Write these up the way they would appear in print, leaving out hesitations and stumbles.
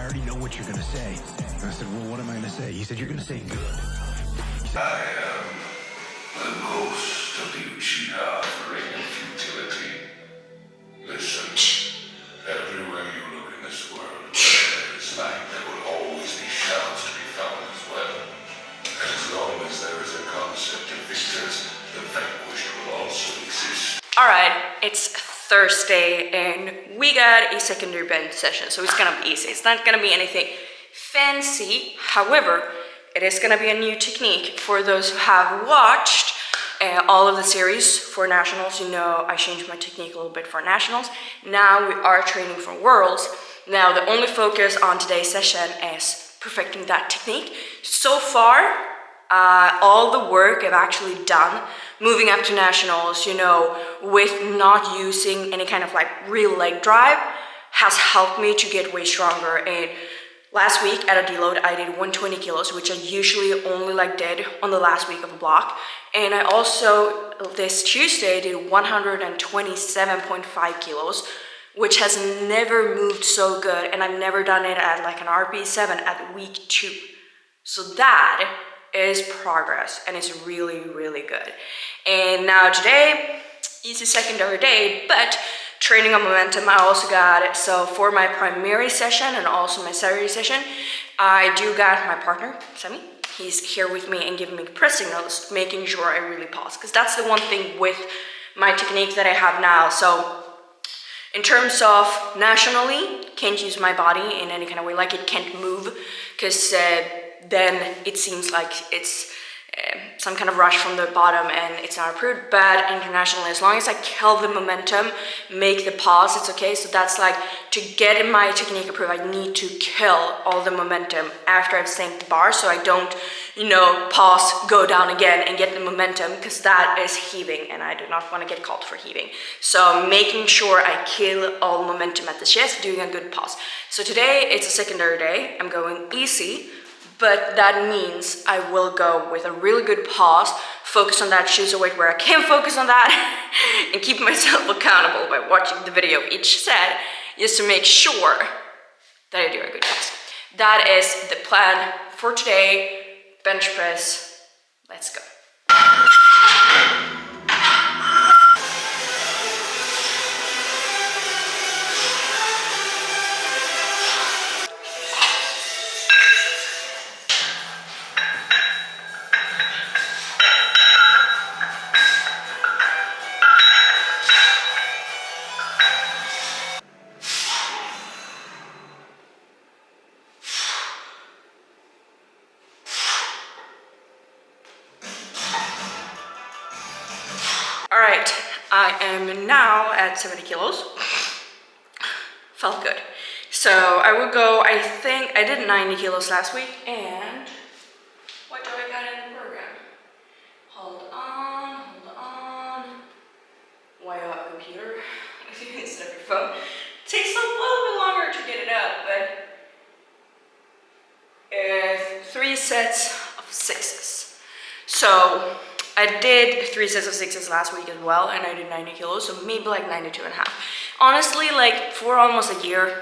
already know what you're gonna say. And I said, well, what am I gonna say? He said, you're gonna say good. I am the ghost of the Uchiha ring of futility. Listen, everywhere you look in this world, there is light. There will always be shadows to be found as well. And as long as there is a concept of victors, the vanquished will also exist. Alright, it's Thursday and we got a secondary bench session, so it's gonna be easy. It's not gonna be anything fancy. However, it is gonna be a new technique for those who have watched all of the series for nationals. You know, I changed my technique a little bit for nationals. Now we are training for worlds. Now the only focus on today's session is perfecting that technique. So far, all the work I've actually done moving up to nationals, you know, with not using any kind of like real leg drive has helped me to get way stronger. And last week at a deload, I did 120 kilos, which I usually only like did on the last week of a block. And I also, this Tuesday, did 127.5 kilos, which has never moved so good. And I've never done it at like an RP7 at week 2. So that is progress, and it's really, really good. And now today is the secondary day, but training on momentum I also got it. So for my primary session and also my Saturday session, I do got my partner, Sammy. He's here with me and giving me press signals, making sure I really pause, because that's the one thing with my technique that I have now. So in terms of nationally, can't use my body in any kind of way, like it can't move, because then it seems like it's some kind of rush from the bottom and it's not approved. But internationally, as long as I kill the momentum, make the pause, it's okay. So that's like, to get my technique approved, I need to kill all the momentum after I've sank the bar, so I don't, you know, pause, go down again and get the momentum, because that is heaving and I do not want to get called for heaving. So making sure I kill all momentum at the chest, doing a good pause. So today it's a secondary day. I'm going easy, but that means I will go with a really good pause, focus on that choose a weight where I can focus on that, and keep myself accountable by watching the video of each set, just to make sure that I do a good pause. That is the plan for today. Bench press, let's go. All right, I am now at 70 kilos. Felt good. So I will go, I think I did 90 kilos last week, and what do I got in the program? Hold on. Why up, computer? Instead of your phone. It takes a little bit longer to get it up, but 3 sets of 6s. So I did 3 sets of 6s last week as well, and I did 90 kilos, so maybe like 92.5. Honestly, like for almost a year,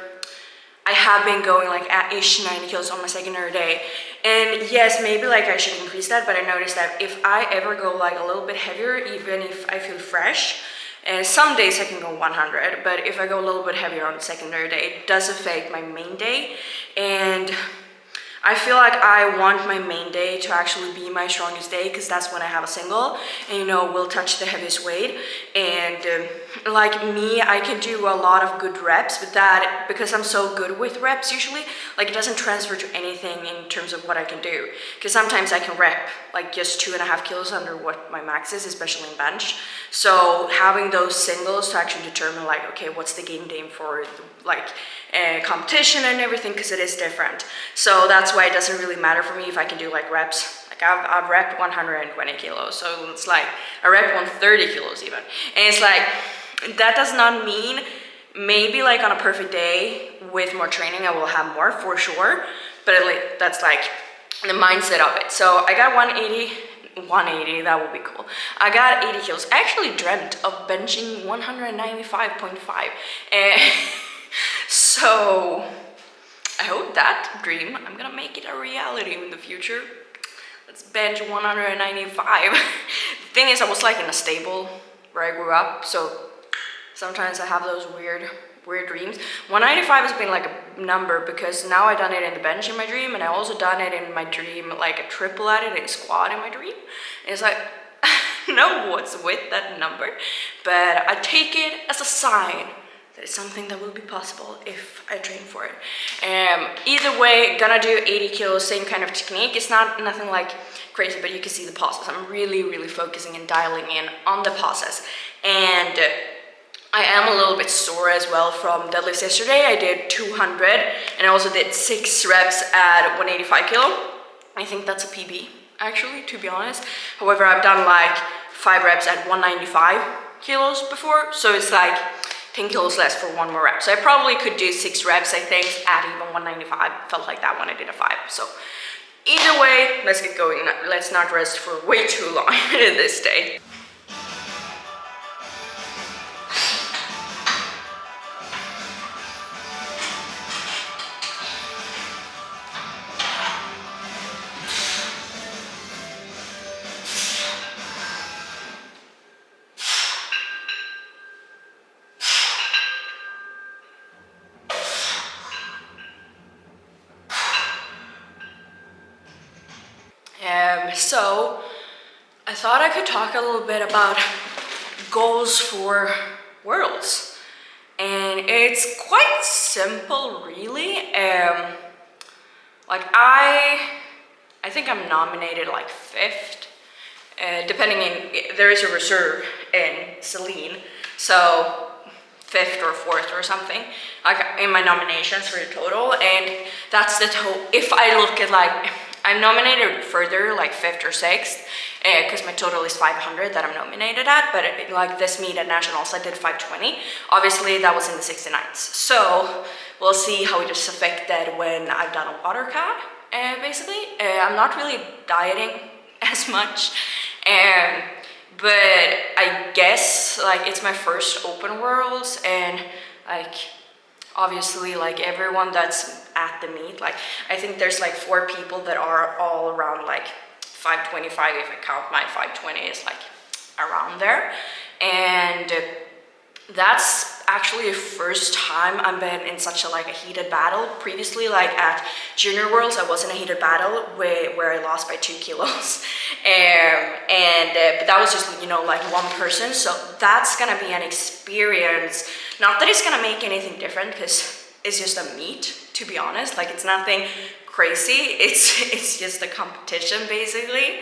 I have been going like at ish 90 kilos on my secondary day. And yes, maybe like I should increase that, but I noticed that if I ever go like a little bit heavier, even if I feel fresh, and some days I can go 100, but if I go a little bit heavier on the secondary day, it does affect my main day. And I feel like I want my main day to actually be my strongest day, because that's when I have a single and, you know, will touch the heaviest weight. And like me, I can do a lot of good reps, but that, because I'm so good with reps usually, like it doesn't transfer to anything in terms of what I can do. Because sometimes I can rep like just 2.5 kilos under what my max is, especially in bench. So having those singles to actually determine like, okay, what's the game day for like competition and everything, because it is different. So that's why it doesn't really matter for me if I can do like reps. Like I've repped 120 kilos, so it's like I repped 130 kilos even. And it's like, that does not mean, maybe like on a perfect day with more training I will have more for sure, but that's like the mindset of it. So I got 180, that would be cool. I got 80 kilos. I actually dreamt of benching 195.5. So I hope that dream, I'm gonna make it a reality in the future. Let's bench 195. The thing is, I was like in a stable where I grew up, so sometimes I have those weird dreams. 195 has been like a number because now I done it in the bench in my dream, and I also done it in my dream, like a triple at it in squat in my dream. And it's like, I don't know what's with that number, but I take it as a sign that it's something that will be possible if I train for it. Either way, gonna do 80 kilos, same kind of technique. It's nothing like crazy, but you can see the process. I'm really focusing and dialing in on the process. And I am a little bit sore as well from deadlifts yesterday. I did 200 and I also did 6 reps at 185 kilo. I think that's a PB actually, to be honest. However, I've done like 5 reps at 195 kilos before, so it's like 10 kilos less for 1 more rep. So I probably could do 6 reps, I think, at even 195. Felt like that when I did a 5. So either way, let's get going. Let's not rest for way too long this day. So I thought I could talk a little bit about goals for Worlds, and it's quite simple, really. Like I think I'm nominated like 5th, depending on, there is a reserve in Celine, so 5th or 4th or something, like in my nominations for the total, and that's the total. If I look at like, I'm nominated further, like 5th or 6th, because my total is 500 that I'm nominated at, but like this meet at Nationals, I did 520. Obviously, that was in the 69s. So we'll see how it is affected when I've done a water cut, basically. I'm not really dieting as much, but I guess like it's my first open Worlds, and like obviously like everyone that's at the meet, like I think there's like 4 people that are all around like 525, if I count my 520 is like around there. And that's actually the first time I've been in such a like a heated battle. Previously, like at Junior Worlds, I was in a heated battle where I lost by 2 kilos. But that was just, you know, like one person. So that's gonna be an experience. Not that it's gonna make anything different, because it's just a meet, to be honest. Like it's nothing crazy. It's just a competition basically.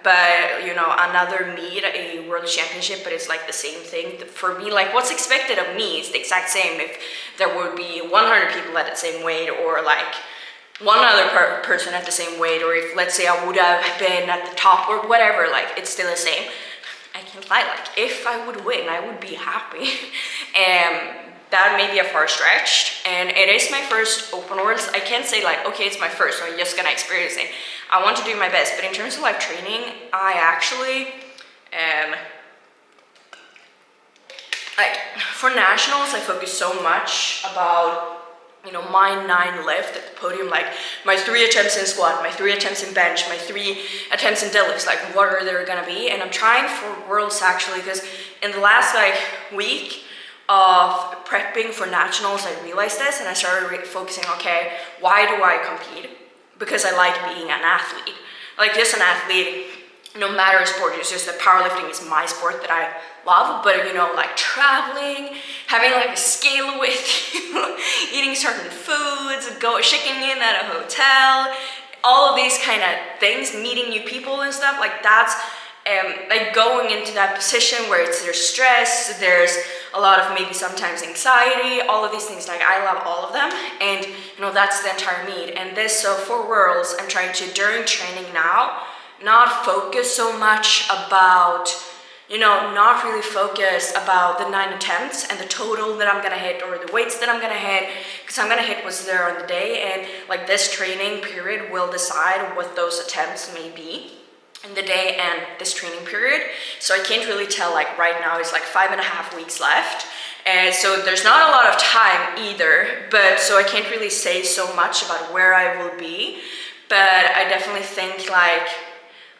But you know, another meet, a world championship, but it's like the same thing for me. Like what's expected of me is the exact same if there would be 100 people at the same weight, or like one other person at the same weight, or if let's say I would have been at the top or whatever, like it's still the same. I can't lie, like if I would win, I would be happy. That may be a far stretch, and it is my first open Worlds. I can't say like, okay, it's my first, so I'm just gonna experience it. I want to do my best, but in terms of like training, I actually, like for Nationals, I focus so much about, you know, my 9 left at the podium, like my 3 attempts in squat, my 3 attempts in bench, my 3 attempts in deadlifts, like what are there gonna be? And I'm trying for Worlds actually, because in the last like week of prepping for Nationals, I realized this, and I started focusing, okay, why do I compete? Because I like being an athlete. Like just an athlete, no matter sport, it's just that powerlifting is my sport that I love, but you know, like traveling, having like a scale with you, eating certain foods, checking in at a hotel, all of these kind of things, meeting new people and stuff, like that's like going into that position where there's stress, there's a lot of maybe sometimes anxiety, all of these things, like I love all of them, and you know, that's the entire meet. And this, so for Worlds, I'm trying to, during training now, not focus so much about, you know, not really focus about the 9 attempts and the total that I'm gonna hit or the weights that I'm gonna hit, because I'm gonna hit what's there on the day, and like this training period will decide what those attempts may be. in the day and this training period. So I can't really tell, like right now it's like 5.5 weeks left. And so there's not a lot of time either, but so I can't really say so much about where I will be. But I definitely think like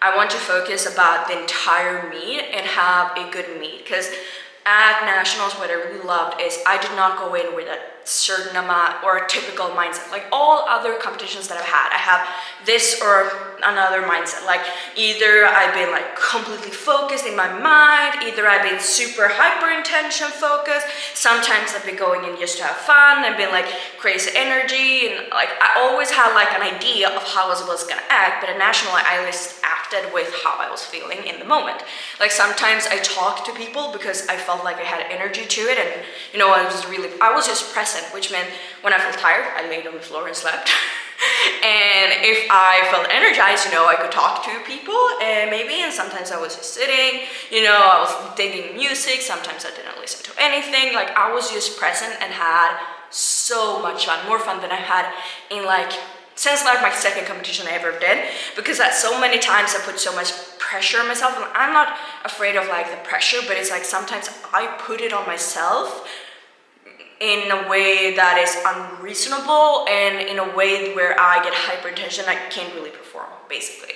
I want to focus about the entire meet and have a good meet, because at nationals what I really loved is I did not go in with a certain amount or a typical mindset. Like all other competitions that I've had, I have this or another mindset. Like either I've been like completely focused in my mind, either I've been super hyper intention focused, sometimes I've been going in just to have fun and been like crazy energy, and like I always had like an idea of how I was gonna act, but at national I just acted with how I was feeling in the moment. Like sometimes I talked to people because I felt like I had energy to it, and you know I was just present, which meant when I felt tired I laid on the floor and slept. And if I felt energized, you know, I could talk to people and sometimes I was just sitting, you know, I was digging music, sometimes I didn't listen to anything. Like I was just present and had so much fun, more fun than I had in like since like my second competition I ever did, because at so many times I put so much pressure on myself, and I'm not afraid of like the pressure, but it's like sometimes I put it on myself in a way that is unreasonable and in a way where I get hypertension, I can't really perform basically.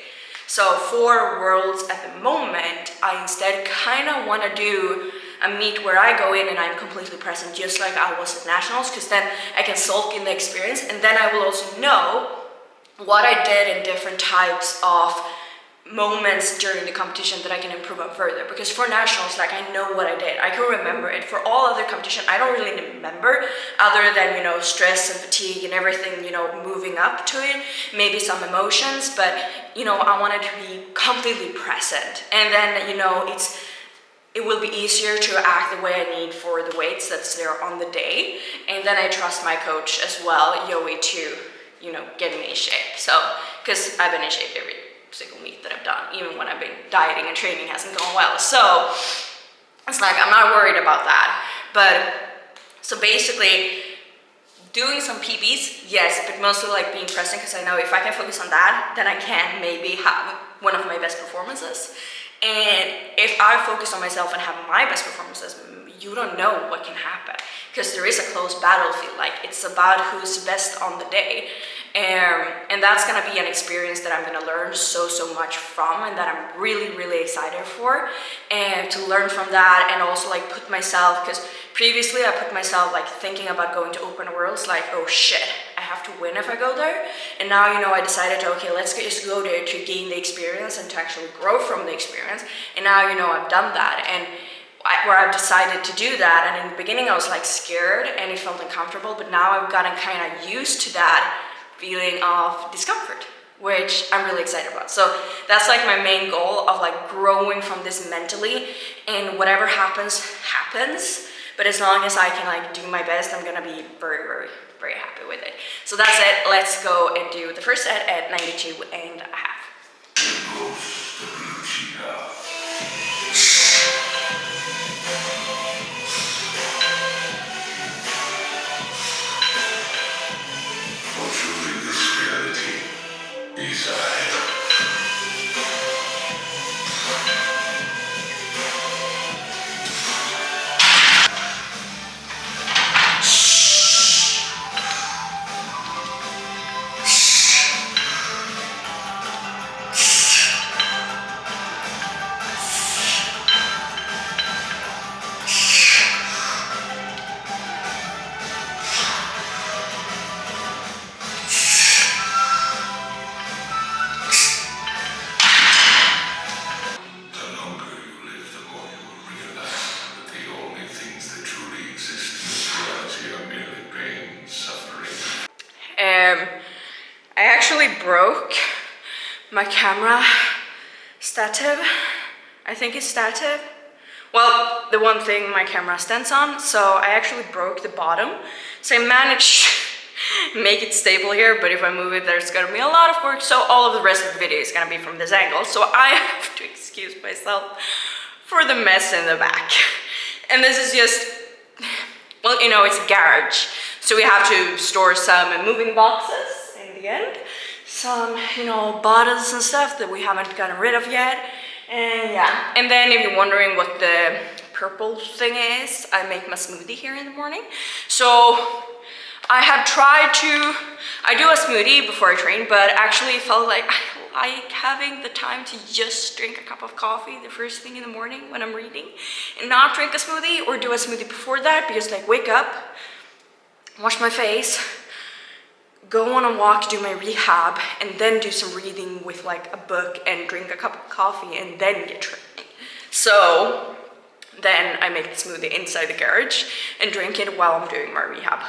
So for Worlds at the moment, I instead kind of want to do a meet where I go in and I'm completely present, just like I was at nationals, because then I can soak in the experience, and then I will also know what I did in different types of moments during the competition that I can improve on further. Because for nationals, like I know what I did, I can remember it. For all other competition, I don't really remember, other than, you know, stress and fatigue and everything, you know, moving up to it, maybe some emotions, but you know, I wanted to be completely present, and then, you know, it will be easier to act the way I need for the weights that's there on the day. And then I trust my coach as well, Joey, to, you know, get me in shape. So, because I've been in shape every single meet that I've done, even when I've been dieting and training hasn't gone well. So it's like, I'm not worried about that. But so basically doing some PBs, yes, but mostly like being present, because I know if I can focus on that, then I can maybe have one of my best performances. And if I focus on myself and have my best performances, you don't know what can happen, because there is a close battlefield. Like it's about who's best on the day. And that's gonna be an experience that I'm gonna learn so much from, and that I'm really excited for, and to learn from that, and also like put myself, because previously I put myself like thinking about going to open worlds, like, oh shit, I have to win if I go there. And now, you know, I decided to, okay, let's just go there to gain the experience and to actually grow from the experience. And now, you know, I've done that, and where I've decided to do that. And in the beginning I was like scared and it felt uncomfortable, but now I've gotten kind of used to that feeling of discomfort, which I'm really excited about. So that's like my main goal of like growing from this mentally, and whatever happens, but as long as I can like do my best, I'm gonna be very happy with it. So that's it. Let's go and do the first set at 92.5. I actually broke my camera stative. I think it's stative. Well, the one thing my camera stands on. So I actually broke the bottom. So I managed to make it stable here, but if I move it, there's gonna be a lot of work. So all of the rest of the video is gonna be from this angle. So I have to excuse myself for the mess in the back. And this is just, well, you know, it's a garage. So we have to store some moving boxes in the end. some, you know, bottles and stuff that we haven't gotten rid of yet. And yeah, and then if you're wondering what the purple thing is, I make my smoothie here in the morning. So I have tried to, I do a smoothie before I train, but actually felt like I like having the time to just drink a cup of coffee the first thing in the morning when I'm reading and not drink a smoothie, or do a smoothie before that, because like wake up, wash my face, go on a walk, do my rehab, and then do some reading with like a book and drink a cup of coffee and then get training. So then I make the smoothie inside the garage and drink it while I'm doing my rehab.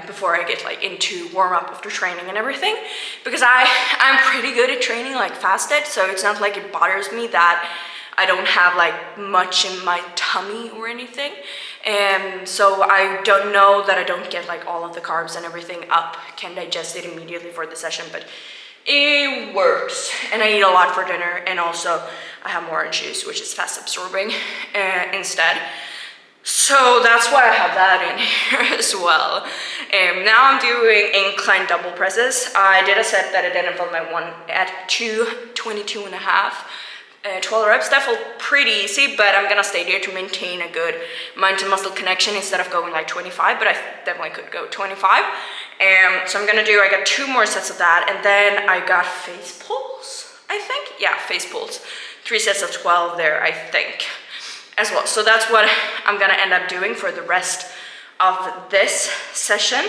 Before I get like into warm up after training and everything, because I'm pretty good at training like fasted, so it's not like it bothers me that I don't have like much in my tummy or anything, and so I don't know that I don't get like all of the carbs and everything up, can digest it immediately for the session, but it works. And I eat a lot for dinner, and also I have more orange juice, which is fast absorbing instead. So that's why I have that in here as well. Now I'm doing incline double presses. I did a set that I didn't film my one at 22 and a half. 12 reps. That felt pretty easy, but I'm gonna stay there to maintain a good mind to muscle connection instead of going like 25, but I definitely could go 25. So I'm gonna do, I got 2 more sets of that, and then I got face pulls, I think. Yeah, face pulls. 3 sets of 12 there, I think, as well. So that's what I'm gonna end up doing for the rest of this session.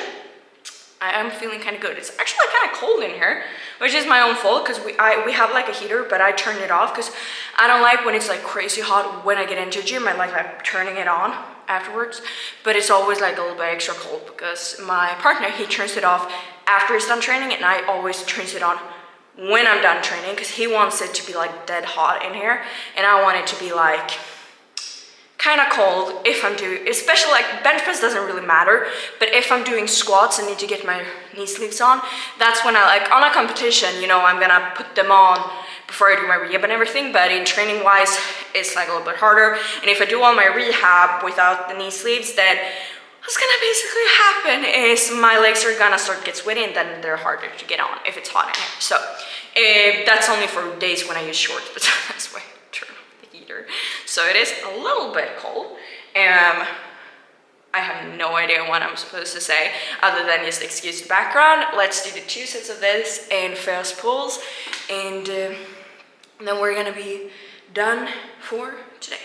I am feeling kind of good. It's actually kind of cold in here, which is my own fault, because we have like a heater, but I turned it off because I don't like when it's like crazy hot when I get into gym. I like turning it on afterwards, but it's always like a little bit extra cold because my partner, he turns it off after he's done training, and I always turns it on when I'm done training because he wants it to be like dead hot in here, and I want it to be like kind of cold if I'm doing, especially like bench press doesn't really matter, but if I'm doing squats and need to get my knee sleeves on, that's when I like, on a competition, you know, I'm gonna put them on before I do my rehab and everything, but in training wise, it's like a little bit harder. And if I do all my rehab without the knee sleeves, then what's gonna basically happen is my legs are gonna start get sweaty, and then they're harder to get on if it's hot in here. So that's only for days when I use shorts, but that's why I turn off the heater. So it is a little bit cold. I have no idea what I'm supposed to say other than just excuse the background. Let's do the 2 sets of this and fast pulls, and then we're gonna be done for today.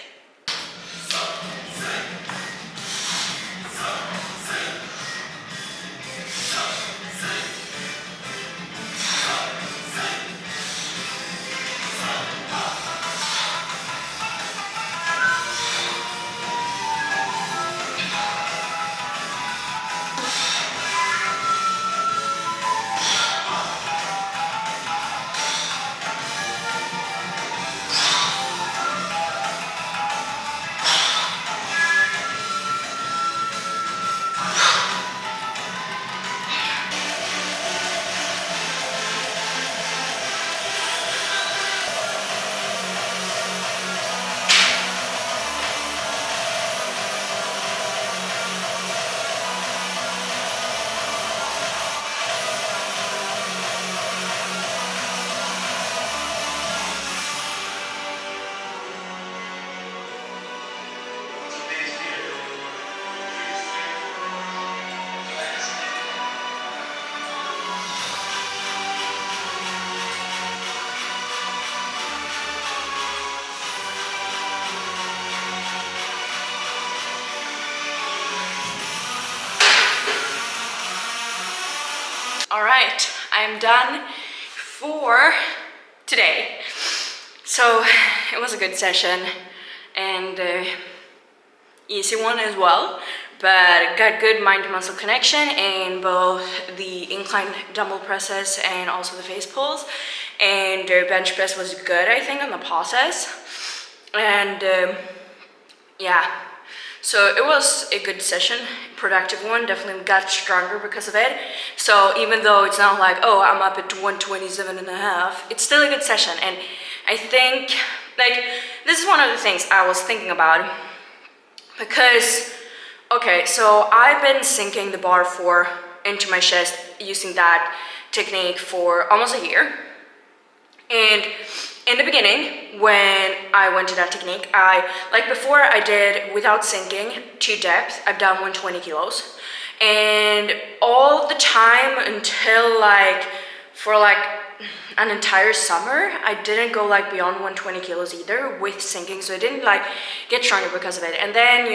All right, I'm done for today. So it was a good session and easy one as well, but got good mind to muscle connection in both the incline dumbbell presses and also the face pulls, and bench press was good, I think, on the process. And yeah, so it was a good session, productive one, definitely got stronger because of it. So even though it's not like, oh, I'm up at 127 and a half, it's still a good session. And I think, like, this is one of the things I was thinking about, because, okay, so I've been sinking the bar for into my chest using that technique for almost a year. And in the beginning, when I went to that technique, before I did without sinking to depth, I've done 120 kilos. And all the time until for an entire summer, I didn't go beyond 120 kilos either with sinking. So I didn't get stronger because of it. And then,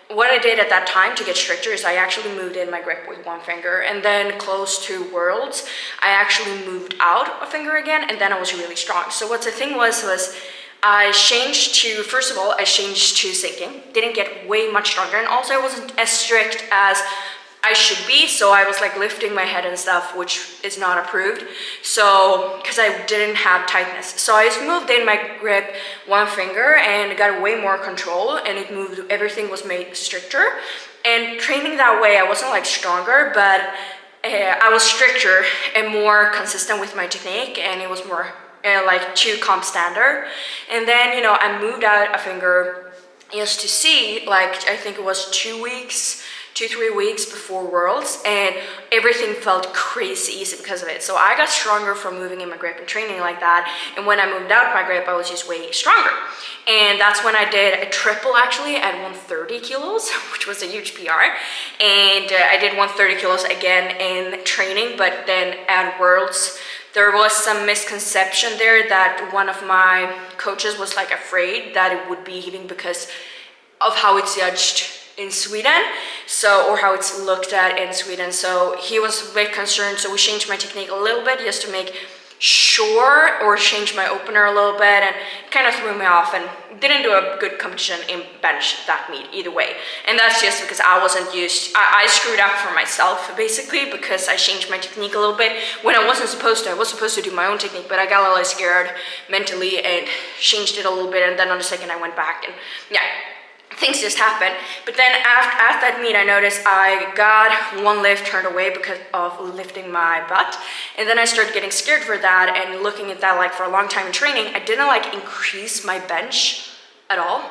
what I did at that time to get stricter is I actually moved in my grip with one finger, and then close to Worlds, I actually moved out a finger again, and then I was really strong. So what the thing was I changed to, first of all, I changed to sinking, didn't get way much stronger, and also I wasn't as strict as I should be, so I was lifting my head and stuff, which is not approved, so because I didn't have tightness. So I just moved in my grip one finger and got way more control, and everything was made stricter. And training that way, I wasn't stronger, but I was stricter and more consistent with my technique, and it was more to comp standard. And then I moved out a finger just to see, I think it was 2-3 weeks before Worlds, and everything felt crazy easy because of it. So I got stronger from moving in my grip and training like that, and when I moved out my grip, I was just way stronger. And that's when I did a triple actually at 130 kilos, which was a huge PR. And I did 130 kilos again in training, but then at Worlds, there was some misconception there that one of my coaches was afraid that it would be heaving because of how it's judged in Sweden, or how it's looked at in Sweden. So he was a bit concerned, so we changed my technique a little bit just to make sure, or change my opener a little bit, and it kind of threw me off and didn't do a good competition in bench that meet either way. And that's just because I wasn't used, I screwed up for myself basically because I changed my technique a little bit when I wasn't supposed to. I was supposed to do my own technique, but I got a little scared mentally and changed it a little bit, and then on the second I went back, and yeah, things just happen. But then at that meet, I noticed I got one lift turned away because of lifting my butt, and then I started getting scared for that and looking at that for a long time in training. I didn't increase my bench at all.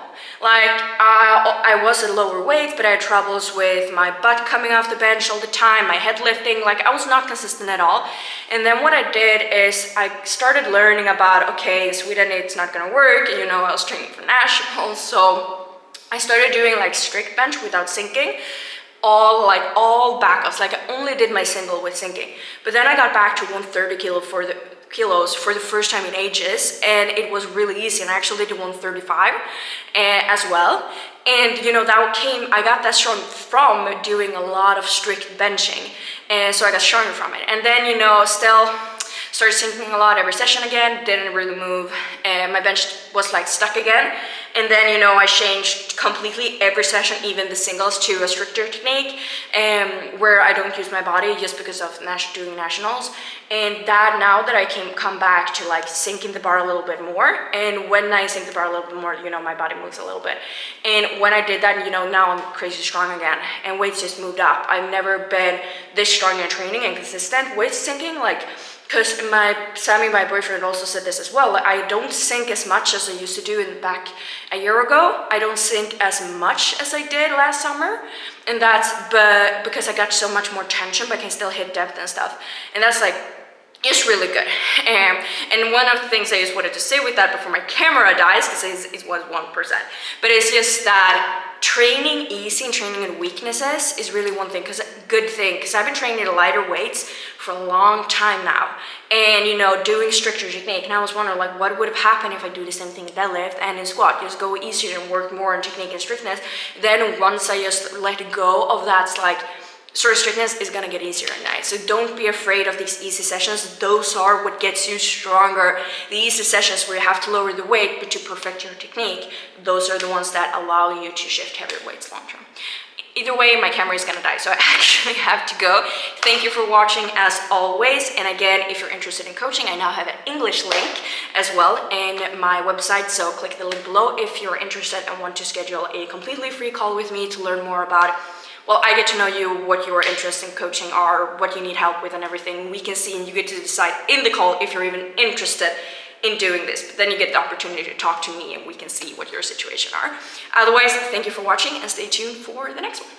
I was at lower weights, but I had troubles with my butt coming off the bench all the time, my head lifting, I was not consistent at all. And then what I did is I started learning about, okay, in Sweden it's not gonna work, I was training for nationals, so I started doing strict bench without sinking, all backups. I only did my single with sinking. But then I got back to 130 kilos for the first time in ages, and it was really easy. And I actually did 135 as well. And I got that strong from doing a lot of strict benching, and so I got stronger from it. And then still started sinking a lot every session again, didn't really move, and my bench was like stuck again. And then, I changed completely every session, even the singles, to a stricter technique, where I don't use my body just because of doing nationals. And that now that I can come back to like sinking the bar a little bit more, and when I sink the bar a little bit more, my body moves a little bit. And when I did that, now I'm crazy strong again, and weights just moved up. I've never been this strong in training and consistent with sinking, because Sammy, my boyfriend, also said this as well. I don't sink as much as I used to do back a year ago. I don't sink as much as I did last summer, and that's because I got so much more tension, but I can still hit depth and stuff. And that's it's really good. And one of the things I just wanted to say with that before my camera dies, because it was 1%, but it's just that training easy and training in weaknesses is really one thing, good thing, because I've been training at lighter weights for a long time now, and doing stricter technique. And I was wondering what would have happened if I do the same thing in deadlift and in squat, just go easier and work more on technique and strictness. Then once I just let go of that, sort of strictness is gonna get easier at night. So don't be afraid of these easy sessions. Those are what gets you stronger. The easy sessions where you have to lower the weight but to perfect your technique, those are the ones that allow you to shift heavier weights long term. Either way, my camera is gonna die, so I actually have to go. Thank you for watching as always. And again, if you're interested in coaching, I now have an English link as well in my website, so click the link below if you're interested and want to schedule a completely free call with me to learn more about, well, I get to know you, what your interests in coaching are, what you need help with and everything. We can see, and you get to decide in the call if you're even interested in doing this. But then you get the opportunity to talk to me and we can see what your situation are. Otherwise, thank you for watching and stay tuned for the next one.